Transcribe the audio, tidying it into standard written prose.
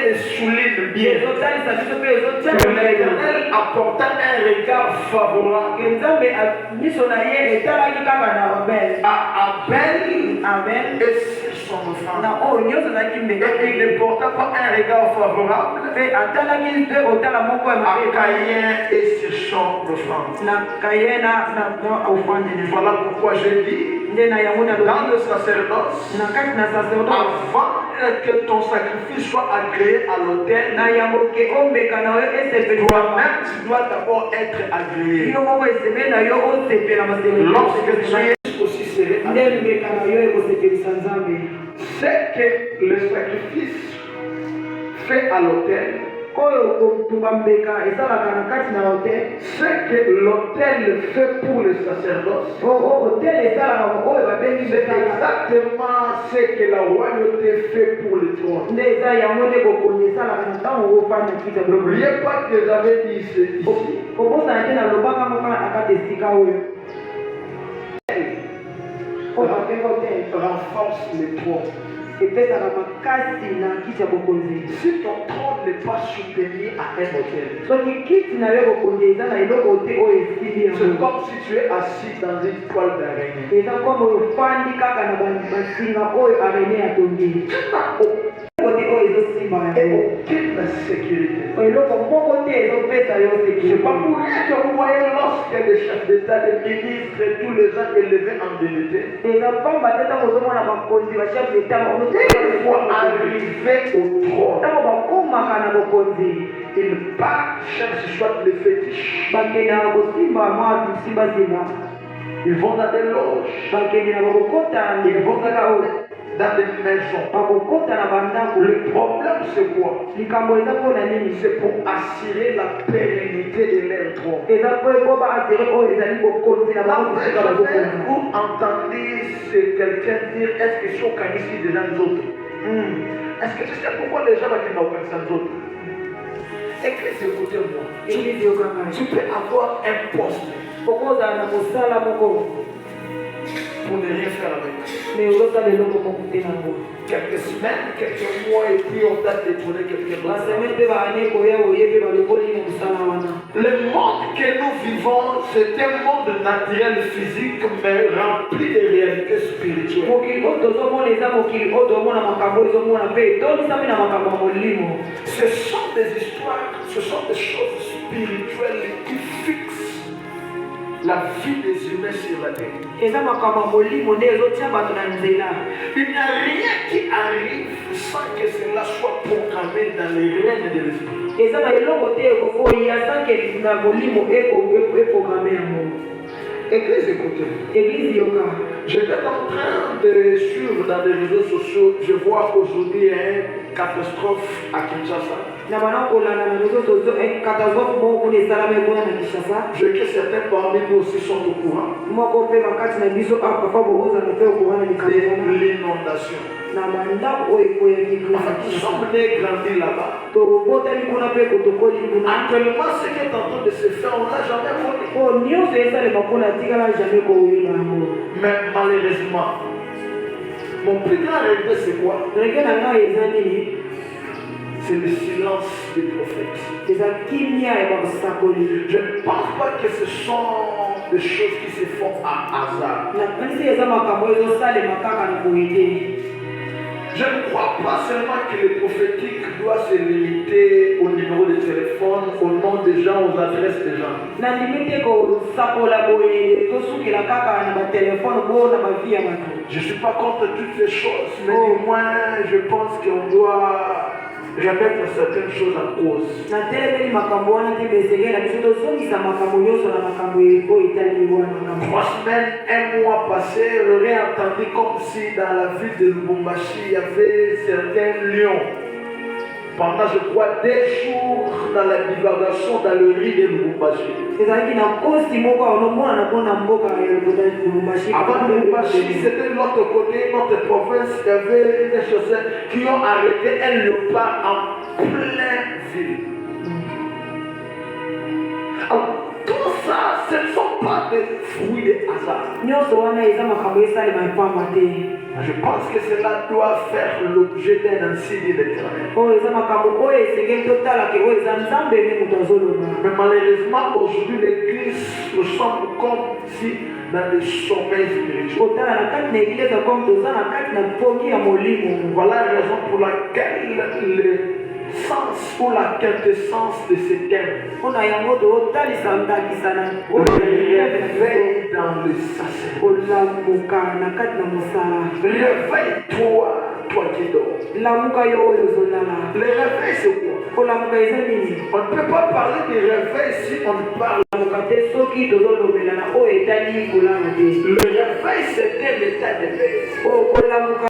et souligne bien que l'Éternel apporta un regard favorable à Abel et sur son offrande. Et il ne porta pas un regard favorable à Caïn et sur son offrande. Voilà pourquoi je dis dans le sacerdoce, avant que ton sacrifice soit agréé à l'autel, toi-même tu dois d'abord être agréé. Lorsque tu es aussi serré, c'est que le sacrifice fait à l'autel, c'est que l'autel fait pour le sacerdoce. C'est exactement ce que la royauté fait pour le trône. N'oubliez pas que j'avais dit ici. Renforce le trône. Si ton trône n'est pas soutenu à un hôtel, c'est comme si tu es assis dans une toile d'araignée. Tu n'as aucune sécurité. C'est pas pour rien que vous voyez lorsque les chefs d'État, les ministres et tous les gens élevés en dignité, ils vont arriver au trône. Ils partent chercher soit les fétiches. Ils vont dans des loges. Ils vont dans des maisons. Le problème c'est quoi? C'est pour assurer la pérennité de leur trône. Vous entendez quelqu'un dire est-ce que sont ici des gens autres? Est-ce que tu sais pourquoi les gens qui n'ont pas les autres? Écris, écoutez-moi. Tu peux avoir un poste pour ne rien faire avec. Quelques semaines, quelques mois et puis on t'a détourné quelque chose. Le monde que nous vivons, c'est un monde naturel physique mais rempli de réalités spirituelles. Ce sont des histoires, ce sont des choses spirituelles qui fixent la vie des humains sur la terre. Il n'y a rien qui arrive sans que cela soit programmé dans les règnes de l'esprit. Église, écoutez. J'étais en train de suivre dans les réseaux sociaux, je vois aujourd'hui une catastrophe à Kinshasa. Je sais que certains parmi nous aussi sont au courant. L'inondation. Nous sommes nés grandis là-bas. Actuellement, ce qui est en train de se faire, on n'a jamais connu. Mais malheureusement, mon plus grand rêve, c'est quoi? C'est le silence des prophètes. Je ne pense pas que ce sont des choses qui se font à hasard. Je ne crois pas seulement que le prophétique doit se limiter au numéro de téléphone, au nom des gens, aux adresses des gens. Je ne suis pas contre toutes ces choses, mais au moins je pense qu'on doit remettre certaines choses en cause. 3 semaines, 1 mois passé, j'aurais entendu comme si dans la ville de Lubumbashi, il y avait certains lions. Pendant, je crois, 2 jours dans la divagation dans le riz de Lubumbashi. Avant Lubumbashi, c'était de l'autre côté, notre province, il y avait des chasseurs qui ont arrêté un léopard en pleine ville. Alors, tout ça, ce ne sont pas des fruits de hasard. Je pense que cela doit faire l'objet d'un insigne de l'Éternel. Mais malheureusement, aujourd'hui, l'Église, nous sommes comme si dans le sommeil spirituel. Voilà la raison pour laquelle le sens ou la quintessence de ce thème, réveille dans le sacerdoce. Réveille-toi, toi qui dors. Le réveil, c'est quoi? On ne peut pas parler de réveil si on parle. Le réveil, c'est un état de veille.